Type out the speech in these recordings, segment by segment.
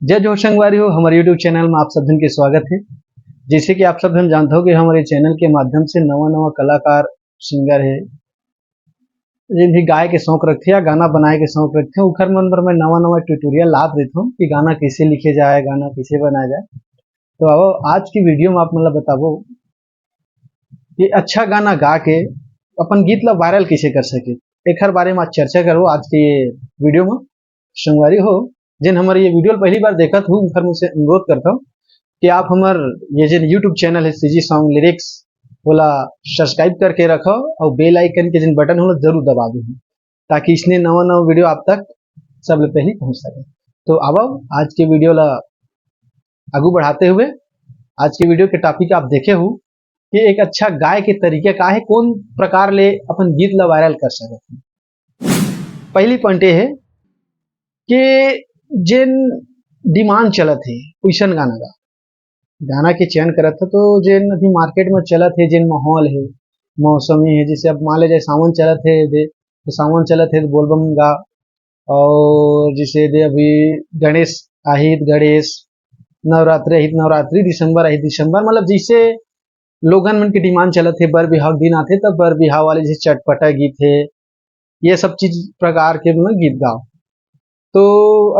जय जोहार संगवारी हो हमारे यूट्यूब चैनल में आप सब जन के स्वागत है। जैसे कि आप सब जन जानते हो कि हमारे चैनल के माध्यम से नवा नवा कलाकार सिंगर है जिन भी गाय के शौक रखते या गाना बनाए के शौक रखते हैं उखर मन पर मैं नवा नवा ट्यूटोरियल ला देता हूँ कि गाना कैसे लिखे जाए, गाना कैसे बनाया जाए। तो अब आज की वीडियो में आप मतलब बताबो कि अच्छा गाना गा के अपन गीत ला वायरल कैसे कर सके, एक बारे में आज चर्चा करो आज के ये वीडियो में। संगवारी हो जिन हमारे ये वीडियो पहली बार देखत हूँ उनकर मुझसे अनुरोध करता हूँ कि आप हमार ये जो यूट्यूब चैनल है सीजी सॉन्ग लिरिक्स बोला सब्सक्राइब करके रखो और बेल आइकन के जिन बटन हो जरूर दबा दो ताकि इसने नवा नवा वीडियो आप तक सबसे पहले पहुंच सके। तो अब आज के वीडियो ला आगू बढ़ाते हुए आज के वीडियो के टॉपिक आप देखे हो कि एक अच्छा गाय के तरीके का है, कौन प्रकार ले अपन गीत ला वायरल कर सकते हैं। पहली पॉइंट ये है कि जिन डिमांड चलत है वैसन गाना गा गाना के चयन करत है। तो जिन अभी मार्केट में चलत है जिन माहौल है मौसमी है, जैसे अब मान ले जाए सावन चलत है दे तो सावन चलत है तो बोलबम गा, और जैसे दे अभी गणेश आहित गणेश, नवरात्रि आहित नवरात्रि, दिसंबर आहित दिसंबर, मतलब जैसे लोगन मन की डिमांड चलत है बर बिहाव दिन आते तब बर बिहाव वाले जैसे चटपटा गीत है ये सब चीज प्रकार के मतलब गीत गाओ। तो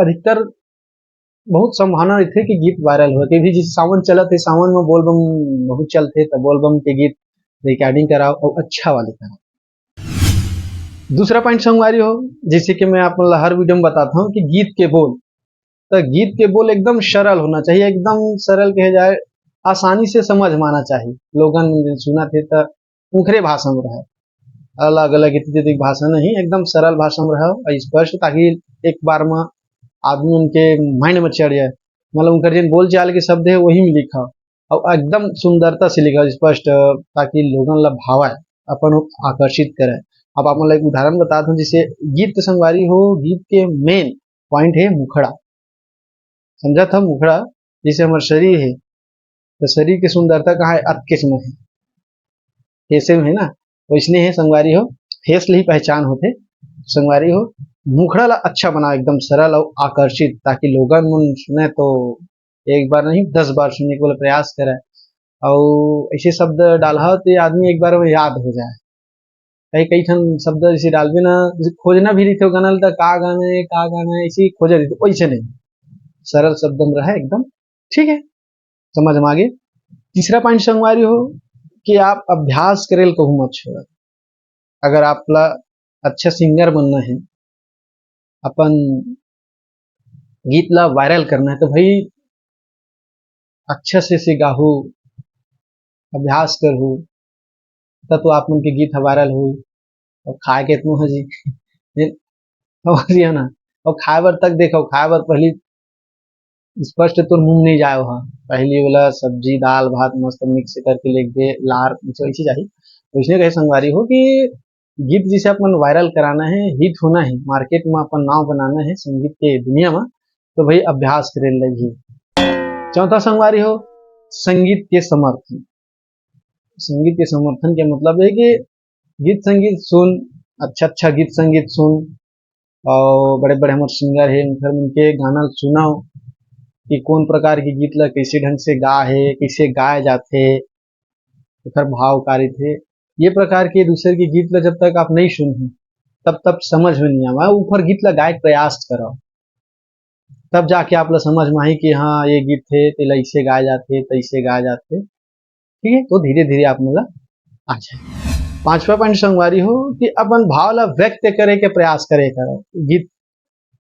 अधिकतर बहुत संभावना रहती है कि गीत वायरल हो कि भी जिस सावन चलत है सावन में बोलबम बहुत चलते तब बोलबम के गीत रिकॉर्डिंग कराओ और अच्छा वाले कराओ। दूसरा पॉइंट संगवारी हो जैसे कि मैं आप हर वीडियो में बताता हूँ कि गीत के बोल, तो गीत के बोल एकदम सरल होना चाहिए, एकदम सरल कहे जाए आसानी से समझ में आना चाहिए। लोगन सुना थे तो उखरे भाषा में रहे, अलग अलग इत्यादि भाषा नहीं, एकदम सरल भाषा में रहो स्पष्ट, ताकि एक बार में आदमी उनके माइंड में चढ़ जाए, मतलब उनका जिन बोल चाल के शब्द है वही में लिखा और एकदम सुंदरता से लिखा स्पष्ट, ताकि लोगन ला भावा अपन आकर्षित करे। अब आप मतलब एक उदाहरण बताता हूँ, जैसे गीत संगवारी हो गीत के मेन पॉइंट है मुखड़ा, समझा था मुखड़ा जैसे हमारे शरीर है तो शरीर की सुंदरता कहाँ है अतकेश में है, फेसे में है ना, तो इसलिए है संगवारी हो फेस ही पहचान होते संगवारी हो मुखड़ा ला अच्छा बनाओ एकदम सरल और आकर्षित, ताकि लोगन मन सुने तो एक बार नहीं 10 बार सुनने के लिए प्रयास करे और ऐसे शब्द डाला तो ये आदमी एक बार में याद हो जाए। कई कई ठन शब्द जैसे डालबे ना जैसे खोजना भी रही थे गाना तो का गाना है इसी खोजे रही वैसे नहीं, सरल शब्द में रहे एकदम ठीक है, समझ में आगे। तीसरा पॉइंट संगवारी हो कि आप अभ्यास करेल कहूँ मत छोड़, अगर आप अच्छा सिंगर बनना है अपन गीत ला वायरल करना है तो भाई अच्छा से गाहू अभ्यास करहू तब तो आप मन के गीत वायरल हो। और खाए के इतना है जी समझिए ना, और खाए बर तक देखो खाए बर पहली स्पष्ट तो मुंह नहीं जाए वहाँ, पहली वाला सब्जी दाल भात मस्त मिक्स करके लिख दे लार ऐसी चाहिए। तो इसलिए कहे संगवारी हो कि गीत जिसे अपन वायरल कराना है हिट होना है मार्केट में अपन नाम बनाना है संगीत के दुनिया में, तो भाई अभ्यास करे लगी। चौथा संगवारी हो संगीत के समर्थन, संगीत के समर्थन के मतलब है कि गीत संगीत सुन, अच्छा अच्छा गीत संगीत सुन और बड़े बड़े हमारे सिंगर है उनके गाना सुनाओ कि कौन प्रकार के गीत ला कैसे ढंग से गा है कैसे गाए जाते फिर भावकारी थे, ये प्रकार के दूसरे के गीत ला जब तक आप नहीं सुन तब तब समझ में नहीं आवा, ऊपर गीत ला गाए प्रयास करो तब जाके आप ला समझ में आई कि हाँ ये गीत थे तो ऐसे गाए जाते तैसे गाए जाते, ठीक है। तो धीरे धीरे आप मतलब आ जाए। पांचवा पॉइंट संगवारी हो कि अपन भाव ला व्यक्त करे के प्रयास करे करो गीत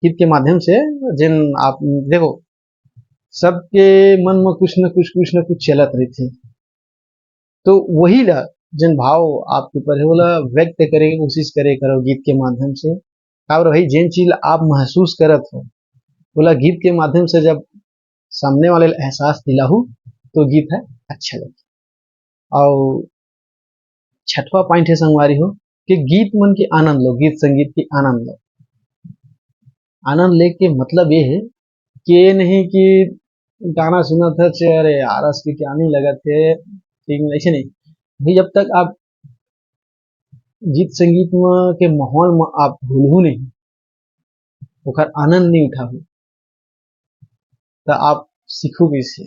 गीत के माध्यम से। जिन आप देखो सबके मन में कुछ न कुछ चलत रही थी, तो वही ला जिन भाव आपके ऊपर है बोला व्यक्त करे की कोशिश करे करो गीत के माध्यम से। और भाई जिन चीज आप महसूस करत हो बोला गीत के माध्यम से जब सामने वाले एहसास दिलाहू तो गीत है अच्छा लगे। और छठवा पॉइंट है संगवारी हो कि गीत मन के आनंद लो, गीत संगीत की आनंद लो। आनंद ले के मतलब ये है कि ये नहीं कि गाना सुना था अरे यार की क्या नहीं लगा थे ठीक ऐसे नहीं भाई, जब तक आप गीत संगीत में के माहौल में आप भूलू नहीं ओकर आनंद नहीं उठाबू तो आप सीखू किससे।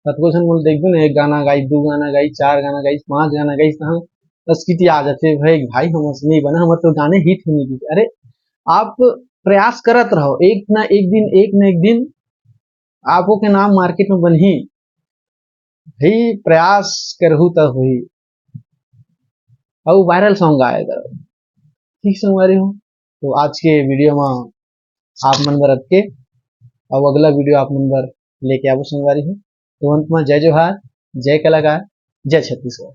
कतको झन मोला देखबे ना, एक गाना गाई, दू गाना गाई, चार गाना गाई, पांच गाना गाई, तहाँ बस किती आ जाते भाई भाई हमसे नहीं बना, हमारे तो गाने हिट होने की। अरे आप प्रयास करत रहो, एक ना एक दिन आपो के नाम मार्केट में बनही। भाई प्रयास करहु त होही, और वायरल सॉन्ग आएगा। ठीक संगवारी हो, तो आज के वीडियो में आप मन बर रख के, अब अगला वीडियो आप मन बर लेके आबो संगवारी हो। तो अंत में जय जोहार, जय कलाकार, जय छत्तीसगढ़।